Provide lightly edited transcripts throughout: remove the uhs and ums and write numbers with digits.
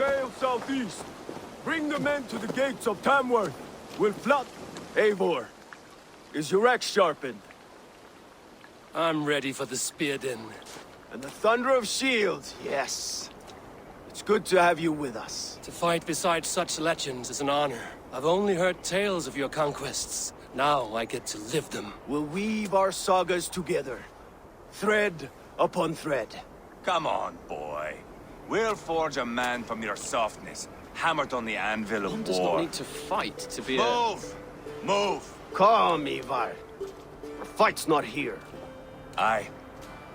sail southeast. Bring the men to the gates of Tamworth. We'll flood. Eivor, is your axe sharpened? I'm ready for the spear din. And the thunder of shields, yes. It's good to have you with us. To fight beside such legends is an honor. I've only heard tales of your conquests. Now I get to live them. We'll weave our sagas together. Thread upon thread. Come on, boy. We'll forge a man from your softness, hammered on the anvil of One war. does not need to fight to be Move! Move! Calm, Ivar. The fight's not here. Aye.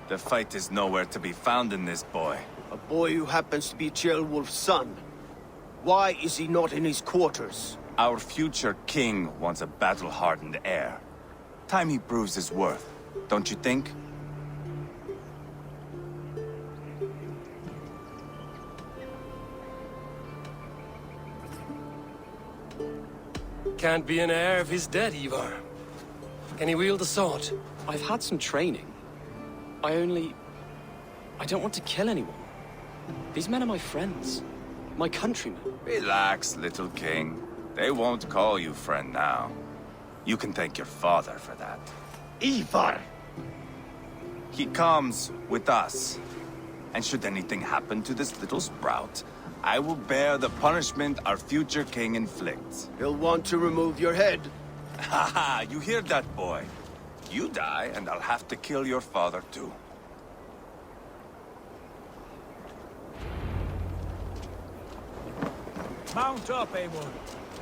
The fight is nowhere to be found in this boy. A boy who happens to be Ceolwulf's son. Why is he not in his quarters? Our future king wants a battle-hardened heir. Time he proves his worth, don't you think? Can't be an heir if he's dead, Ivar. Can he wield a sword? I've had some training. I don't want to kill anyone. These men are my friends. My countrymen. Relax, little king. They won't call you friend now. You can thank your father for that. Ivar! He comes with us. And should anything happen to this little sprout, I will bear the punishment our future king inflicts. He'll want to remove your head. Haha, you hear that, boy? You die, and I'll have to kill your father, too. Mount up, Eivor.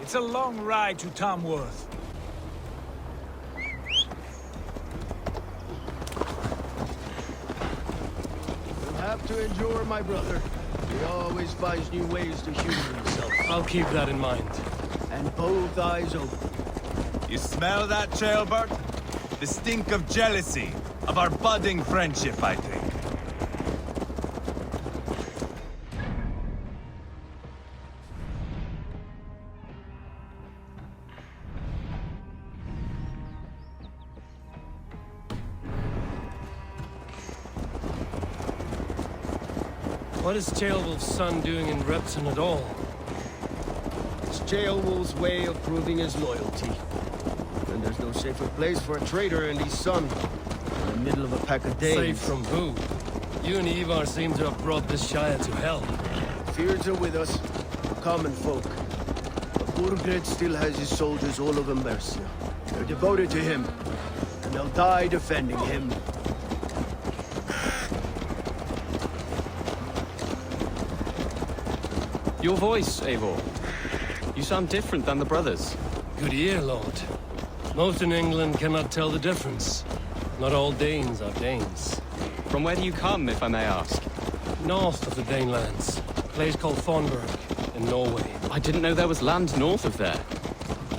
It's a long ride to Tamworth. You'll have to endure, my brother. He always finds new ways to humor himself. I'll keep that in mind. And both eyes open. You smell that, Ceolbert? The stink of jealousy, of our budding friendship, I think. What is Ceolwulf's son doing in Repton at all? It's Ceolwulf's way of proving his loyalty. And there's no safer place for a traitor and his son. In the middle of a pack of Danes. Safe from who? You and Ivar seem to have brought this Shire to hell. Fears are with us, the common folk. But Burgred still has his soldiers all over Mercia. They're devoted to him, and they'll die defending him. Your voice, Eivor. You sound different than the brothers. Good ear, Lord. Most in England cannot tell the difference. Not all Danes are Danes. From where do you come, if I may ask? North of the Danelands. A place called Thornburg, in Norway. I didn't know there was land north of there.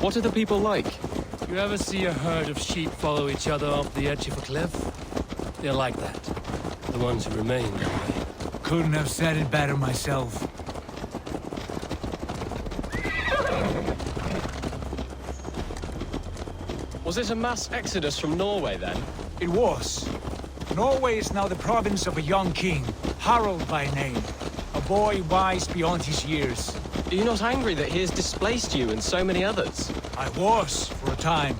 What are the people like? You ever see a herd of sheep follow each other off the edge of a cliff? They're like that. The ones who remain that way. Couldn't have said it better myself. Was it a mass exodus from Norway, then? It was. Norway is now the province of a young king, Harald by name. A boy wise beyond his years. Are you not angry that he has displaced you and so many others? I was, for a time.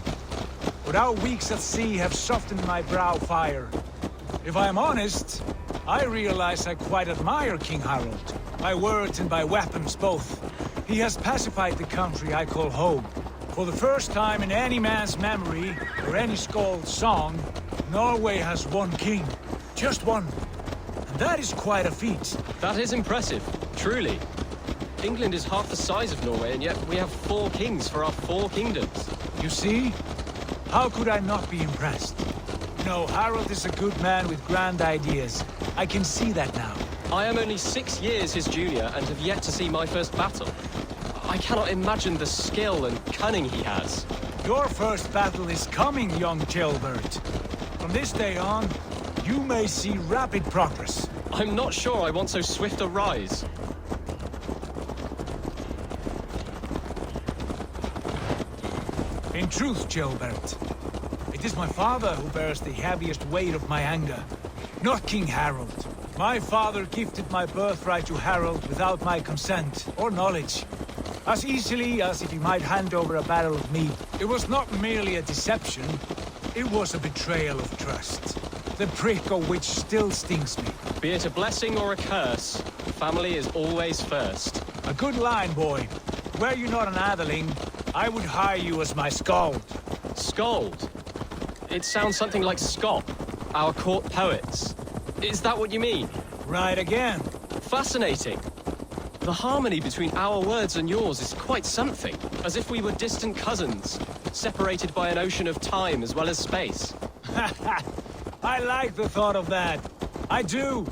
But our weeks at sea have softened my brow fire. If I am honest, I realize I quite admire King Harald. By words and by weapons both. He has pacified the country I call home. For the first time in any man's memory, or any skald's song, Norway has one king. Just one. And that is quite a feat. That is impressive, truly. England is half the size of Norway, and yet we have 4 kings for our 4 kingdoms. You see? How could I not be impressed? No, Harald is a good man with grand ideas. I can see that now. I am only 6 years his junior and have yet to see my first battle. I cannot imagine the skill and cunning he has. Your first battle is coming, young Ceolbert. From this day on, you may see rapid progress. I'm not sure I want so swift a rise. In truth, Ceolbert, it is my father who bears the heaviest weight of my anger, not King Harald. My father gifted my birthright to Harold without my consent or knowledge. As easily as if he might hand over a barrel of meat. It was not merely a deception, it was a betrayal of trust. The prick of which still stings me. Be it a blessing or a curse, family is always first. A good line, boy. Were you not an atheling, I would hire you as my skald. Scold? It sounds something like Scott, our court poets. Is that what you mean? Right again. Fascinating. The harmony between our words and yours is quite something. As if we were distant cousins, separated by an ocean of time as well as space. I like the thought of that. I do.